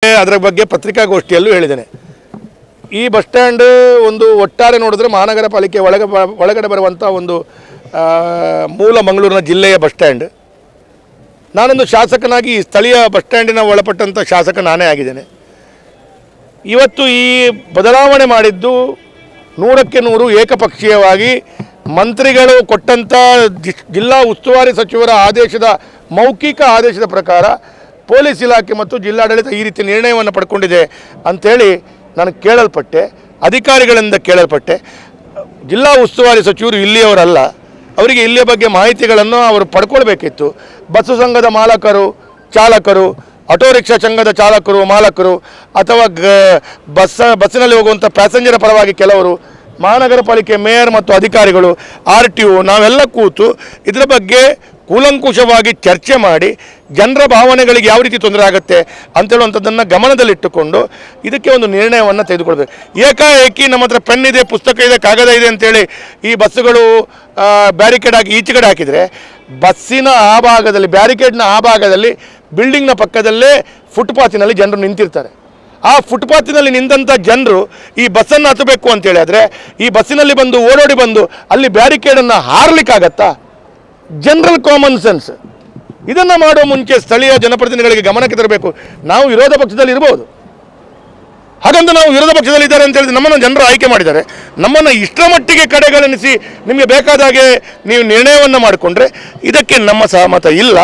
ಅದರ ಬಗ್ಗೆ ಪತ್ರಿಕಾಗೋಷ್ಠಿಯಲ್ಲೂ ಹೇಳಿದ್ದೇನೆ. ಈ ಬಸ್ ಸ್ಟ್ಯಾಂಡ್ ಒಂದು ಒಟ್ಟಾರೆ ನೋಡಿದ್ರೆ ಮಹಾನಗರ ಪಾಲಿಕೆ ಒಳಗಡೆ ಬರುವಂಥ ಒಂದು ಮೂಲ ಮಂಗಳೂರಿನ ಜಿಲ್ಲೆಯ ಬಸ್ ಸ್ಟ್ಯಾಂಡ್. ನಾನೊಂದು ಶಾಸಕನಾಗಿ ಸ್ಥಳೀಯ ಬಸ್ ಸ್ಟ್ಯಾಂಡಿನ ಒಳಪಟ್ಟಂಥ ಶಾಸಕ ನಾನೇ ಆಗಿದ್ದೇನೆ. ಇವತ್ತು ಈ ಬದಲಾವಣೆ ಮಾಡಿದ್ದು 100ಕ್ಕೆ 100 ಏಕಪಕ್ಷೀಯವಾಗಿ ಮಂತ್ರಿಗಳು ಕೊಟ್ಟಂಥ ಜಿಲ್ಲಾ ಉಸ್ತುವಾರಿ ಸಚಿವರ ಮೌಖಿಕ ಆದೇಶದ ಪ್ರಕಾರ ಪೊಲೀಸ್ ಇಲಾಖೆ ಮತ್ತು ಜಿಲ್ಲಾಡಳಿತ ಈ ರೀತಿ ನಿರ್ಣಯವನ್ನು ಪಡ್ಕೊಂಡಿದೆ ಅಂಥೇಳಿ ನಾನು ಕೇಳಲ್ಪಟ್ಟೆ, ಅಧಿಕಾರಿಗಳಿಂದ ಕೇಳಲ್ಪಟ್ಟೆ. ಜಿಲ್ಲಾ ಉಸ್ತುವಾರಿ ಸಚಿವರು ಇಲ್ಲಿಯವರಲ್ಲ, ಅವರಿಗೆ ಇಲ್ಲಿಯ ಬಗ್ಗೆ ಮಾಹಿತಿಗಳನ್ನು ಅವರು ಪಡ್ಕೊಳ್ಬೇಕಿತ್ತು. ಬಸ್ಸು ಸಂಘದ ಚಾಲಕರು, ಆಟೋ ರಿಕ್ಷಾ ಸಂಘದ ಚಾಲಕರು ಮಾಲಕರು ಅಥವಾ ಬಸ್ಸಿನಲ್ಲಿ ಹೋಗುವಂಥ ಪ್ಯಾಸೆಂಜರ ಪರವಾಗಿ ಕೆಲವರು, ಮಹಾನಗರ ಪಾಲಿಕೆ ಮೇಯರ್ ಮತ್ತು ಅಧಿಕಾರಿಗಳು, RTO ನಾವೆಲ್ಲ ಕೂತು ಇದರ ಬಗ್ಗೆ ಕೂಲಂಕುಷವಾಗಿ ಚರ್ಚೆ ಮಾಡಿ ಜನರ ಭಾವನೆಗಳಿಗೆ ಯಾವ ರೀತಿ ತೊಂದರೆ ಆಗುತ್ತೆ ಅಂತೇಳುವಂಥದ್ದನ್ನು ಗಮನದಲ್ಲಿಟ್ಟುಕೊಂಡು ಇದಕ್ಕೆ ಒಂದು ನಿರ್ಣಯವನ್ನು ತೆಗೆದುಕೊಳ್ಬೇಕು. ಏಕಾಏಕಿ ನಮ್ಮ ಹತ್ರ ಪೆನ್ ಇದೆ, ಪುಸ್ತಕ ಇದೆ, ಕಾಗದ ಇದೆ ಅಂತೇಳಿ ಈ ಬಸ್ಸುಗಳು ಬ್ಯಾರಿಕೇಡ್ ಹಾಕಿ ಈಚೆಗಡೆ ಹಾಕಿದರೆ ಬಸ್ಸಿನ ಆ ಭಾಗದಲ್ಲಿ, ಬ್ಯಾರಿಕೇಡ್ನ ಆ ಭಾಗದಲ್ಲಿ ಬಿಲ್ಡಿಂಗ್ನ ಪಕ್ಕದಲ್ಲೇ ಫುಟ್ಪಾತಿನಲ್ಲಿ ಜನರು ನಿಂತಿರ್ತಾರೆ. ಆ ಫುಟ್ಪಾತಿನಲ್ಲಿ ನಿಂತಹ ಜನರು ಈ ಬಸ್ಸನ್ನು ಹತ್ತಬೇಕು ಅಂತೇಳಿ ಆದರೆ ಈ ಬಸ್ಸಿನಲ್ಲಿ ಓಡೋಡಿ ಬಂದು ಅಲ್ಲಿ ಬ್ಯಾರಿಕೇಡನ್ನು ಹಾರಲಿಕ್ಕಾಗತ್ತಾ? General common sense. ಇದನ್ನು ಮಾಡುವ ಮುಂಚೆ ಸ್ಥಳೀಯ ಜನಪ್ರತಿನಿಧಿಗಳಿಗೆ ಗಮನಕ್ಕೆ ತರಬೇಕು. ನಾವು ವಿರೋಧ ಪಕ್ಷದಲ್ಲಿ ಇರ್ಬೋದು, ಹಾಗಂತ ನಾವು ವಿರೋಧ ಪಕ್ಷದಲ್ಲಿ ಇದ್ದಾರೆ ಅಂತ ಹೇಳಿದ್ರೆ ನಮ್ಮನ್ನು ಜನರು ಆಯ್ಕೆ ಮಾಡಿದ್ದಾರೆ. ನಮ್ಮನ್ನು ಇಷ್ಟರ ಮಟ್ಟಿಗೆ ಕಡೆಗಣಿಸಿ ನಿಮಗೆ ಬೇಕಾದ ಹಾಗೆ ನೀವು ನಿರ್ಣಯವನ್ನು ಮಾಡಿಕೊಂಡ್ರೆ ಇದಕ್ಕೆ ನಮ್ಮ ಸಹಮತ ಇಲ್ಲ.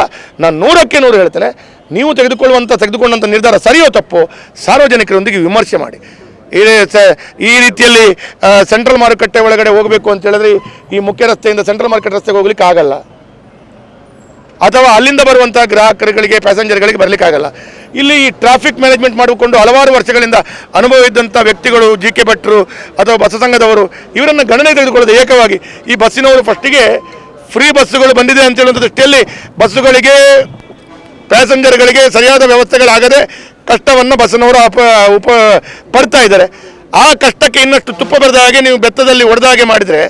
ನಾನು 100ಕ್ಕೆ 100 ಹೇಳ್ತೇನೆ. ನೀವು ತೆಗೆದುಕೊಂಡಂಥ ನಿರ್ಧಾರ ಸರಿಯೋ ತಪ್ಪೋ ಸಾರ್ವಜನಿಕರೊಂದಿಗೆ ವಿಮರ್ಶೆ ಮಾಡಿ. ಈ ರೀತಿಯಲ್ಲಿ ಸೆಂಟ್ರಲ್ ಮಾರುಕಟ್ಟೆ ಒಳಗಡೆ ಹೋಗಬೇಕು ಅಂತ ಹೇಳಿದ್ರೆ ಈ ಮುಖ್ಯ ರಸ್ತೆಯಿಂದ ಸೆಂಟ್ರಲ್ ಮಾರ್ಕೆಟ್ ರಸ್ತೆಗೆ ಹೋಗ್ಲಿಕ್ಕೆ ಆಗಲ್ಲ, ಅಥವಾ ಅಲ್ಲಿಂದ ಬರುವಂಥ ಗ್ರಾಹಕರುಗಳಿಗೆ, ಪ್ಯಾಸೆಂಜರ್ಗಳಿಗೆ ಬರಲಿಕ್ಕಾಗಲ್ಲ. ಇಲ್ಲಿ ಈ ಟ್ರಾಫಿಕ್ ಮ್ಯಾನೇಜ್ಮೆಂಟ್ ಮಾಡಿಕೊಂಡು ಹಲವಾರು ವರ್ಷಗಳಿಂದ ಅನುಭವ ಇದ್ದಂಥ ವ್ಯಕ್ತಿಗಳು, GK ಭಟ್ರು ಅಥವಾ ಬಸ್ ಸಂಘದವರು, ಇವರನ್ನು ಗಣನೆ ತೆಗೆದುಕೊಳ್ಳೋದು ಏಕವಾಗಿ ಈ ಬಸ್ಸಿನವರು ಫಸ್ಟಿಗೆ ಫ್ರೀ ಬಸ್ಸುಗಳು ಬಂದಿದೆ ಅಂತ ಹೇಳುವಂಥ ದೃಷ್ಟಿಯಲ್ಲಿ ಬಸ್ಸುಗಳಿಗೆ, ಪ್ಯಾಸೆಂಜರ್ಗಳಿಗೆ ಸರಿಯಾದ ವ್ಯವಸ್ಥೆಗಳಾಗದೆ ಕಷ್ಟವನ್ನು ಬಸ್ಸಿನವರು ಪಡ್ತಾ ಇದ್ದಾರೆ. ಆ ಕಷ್ಟಕ್ಕೆ ಇನ್ನಷ್ಟು ತುಪ್ಪ ಬರೆದ ಹಾಗೆ ನೀವು ಬೆತ್ತದಲ್ಲಿ ಹೊಡೆದ ಹಾಗೆ ಮಾಡಿದರೆ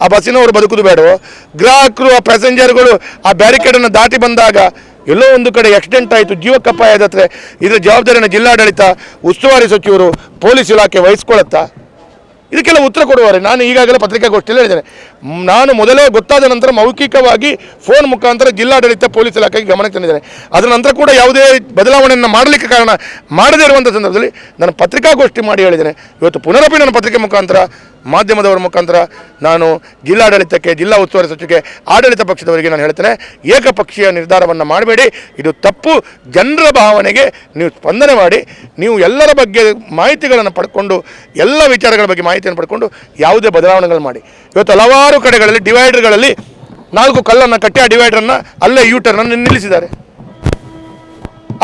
ಆ ಬಸ್ಸಿನವರು ಬದುಕುದು ಬೇಡವೋ? ಗ್ರಾಹಕರು, ಆ ಪ್ಯಾಸೆಂಜರ್ಗಳು ಆ ಬ್ಯಾರಿಕೇಡನ್ನು ದಾಟಿ ಬಂದಾಗ ಎಲ್ಲೋ ಒಂದು ಕಡೆ ಆಕ್ಸಿಡೆಂಟ್ ಆಯಿತು, ಜೀವಕ್ಕಪ್ಪಾಯ ಆದತ್ರೆ ಇದರ ಜವಾಬ್ದಾರಿಯನ್ನು ಜಿಲ್ಲಾಡಳಿತ, ಉಸ್ತುವಾರಿ ಸಚಿವರು, ಪೊಲೀಸ್ ಇಲಾಖೆ ವಹಿಸ್ಕೊಳ್ಳುತ್ತಾ? ಇದಕ್ಕೆಲ್ಲ ಉತ್ತರ ಕೊಡುವರೆ. ನಾನು ಈಗಾಗಲೇ ಪತ್ರಿಕಾಗೋಷ್ಠಿಯಲ್ಲಿ ಹೇಳಿದ್ದೇನೆ, ನಾನು ಮೊದಲೇ ಗೊತ್ತಾದ ನಂತರ ಮೌಖಿಕವಾಗಿ ಫೋನ್ ಮುಖಾಂತರ ಜಿಲ್ಲಾಡಳಿತ, ಪೊಲೀಸ್ ಇಲಾಖೆಗೆ ಗಮನಕ್ಕೆ ತಂದಿದ್ದೇನೆ. ಅದರ ನಂತರ ಕೂಡ ಯಾವುದೇ ಬದಲಾವಣೆಯನ್ನು ಮಾಡಲಿಕ್ಕೆ ಮಾಡದೇ ಇರುವಂಥ ಸಂದರ್ಭದಲ್ಲಿ ನಾನು ಪತ್ರಿಕಾಗೋಷ್ಠಿ ಮಾಡಿ ಹೇಳಿದ್ದೇನೆ. ಇವತ್ತು ಪುನರಪಿ ನನ್ನ ಪತ್ರಿಕೆ ಮುಖಾಂತರ, ಮಾಧ್ಯಮದವರ ಮುಖಾಂತರ ನಾನು ಜಿಲ್ಲಾಡಳಿತಕ್ಕೆ, ಜಿಲ್ಲಾ ಉಸ್ತುವಾರಿ ಸಚಿವರಿಗೆ, ಆಡಳಿತ ಪಕ್ಷದವರಿಗೆ ನಾನು ಹೇಳ್ತೇನೆ, ಏಕಪಕ್ಷೀಯ ನಿರ್ಧಾರವನ್ನು ಮಾಡಬೇಡಿ. ಇದು ತಪ್ಪು. ಜನರ ಭಾವನೆಗೆ ನೀವು ಸ್ಪಂದನೆ ಮಾಡಿ. ನೀವು ಎಲ್ಲರ ಬಗ್ಗೆ ಮಾಹಿತಿಗಳನ್ನು ಪಡ್ಕೊಂಡು, ಎಲ್ಲ ವಿಚಾರಗಳ ಬಗ್ಗೆ ಮಾಹಿತಿಯನ್ನು ಪಡ್ಕೊಂಡು ಯಾವುದೇ ಬದಲಾವಣೆಗಳು ಮಾಡಿ. ಇವತ್ತು ಹಲವಾರು ಕಡೆಗಳಲ್ಲಿ ಡಿವೈಡರ್ಗಳಲ್ಲಿ 4 ಕಲ್ಲನ್ನು ಕಟ್ಟಿ ಆ ಡಿವೈಡರನ್ನು ಅಲ್ಲೇ ಯೂಟರ್ನನ್ನು ನಿಲ್ಲಿಸಿದ್ದಾರೆ.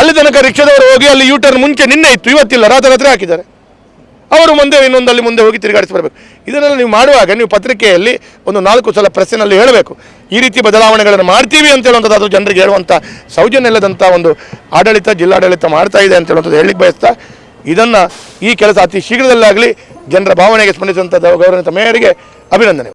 ಅಲ್ಲಿ ತನಕ ರಿಕ್ಷಾದವರು ಹೋಗಿ ಅಲ್ಲಿ ಯೂಟರ್ನ್ ಮುಂಚೆ ನಿನ್ನೆ ಇತ್ತು, ಇವತ್ತಿಲ್ಲ, ರಾತ್ರಿ ಹಾಕಿದ್ದಾರೆ. ಅವರು ಇನ್ನೊಂದಲ್ಲಿ ಮುಂದೆ ಹೋಗಿ ತಿರುಗಾಡಿಸಿ ಬರಬೇಕು. ಇದನ್ನೆಲ್ಲ ನೀವು ಮಾಡುವಾಗ ನೀವು ಪತ್ರಿಕೆಯಲ್ಲಿ ಒಂದು 4 ಸಲ ಪ್ರೆಸ್ಸಿನಲ್ಲಿ ಹೇಳಬೇಕು, ಈ ರೀತಿ ಬದಲಾವಣೆಗಳನ್ನು ಮಾಡ್ತೀವಿ ಅಂತ ಹೇಳುವಂಥದ್ದು. ಅದು ಜನರಿಗೆ ಹೇಳುವಂಥ ಸೌಜನ್ಯ ಇಲ್ಲದಂಥ ಒಂದು ಆಡಳಿತ, ಜಿಲ್ಲಾಡಳಿತ ಮಾಡ್ತಾ ಇದೆ ಅಂತ ಹೇಳುವಂಥದ್ದು ಹೇಳಲಿಕ್ಕೆ ಬಯಸ್ತಾ, ಇದನ್ನು ಈ ಕೆಲಸ ಅತಿ ಶೀಘ್ರದಲ್ಲಾಗಲಿ ಜನರ ಭಾವನೆಗೆ ಸ್ಪಂದಿಸುವಂಥ ಗೌರವಿತ ಮೇಯರಿಗೆ ಅಭಿನಂದನೆ.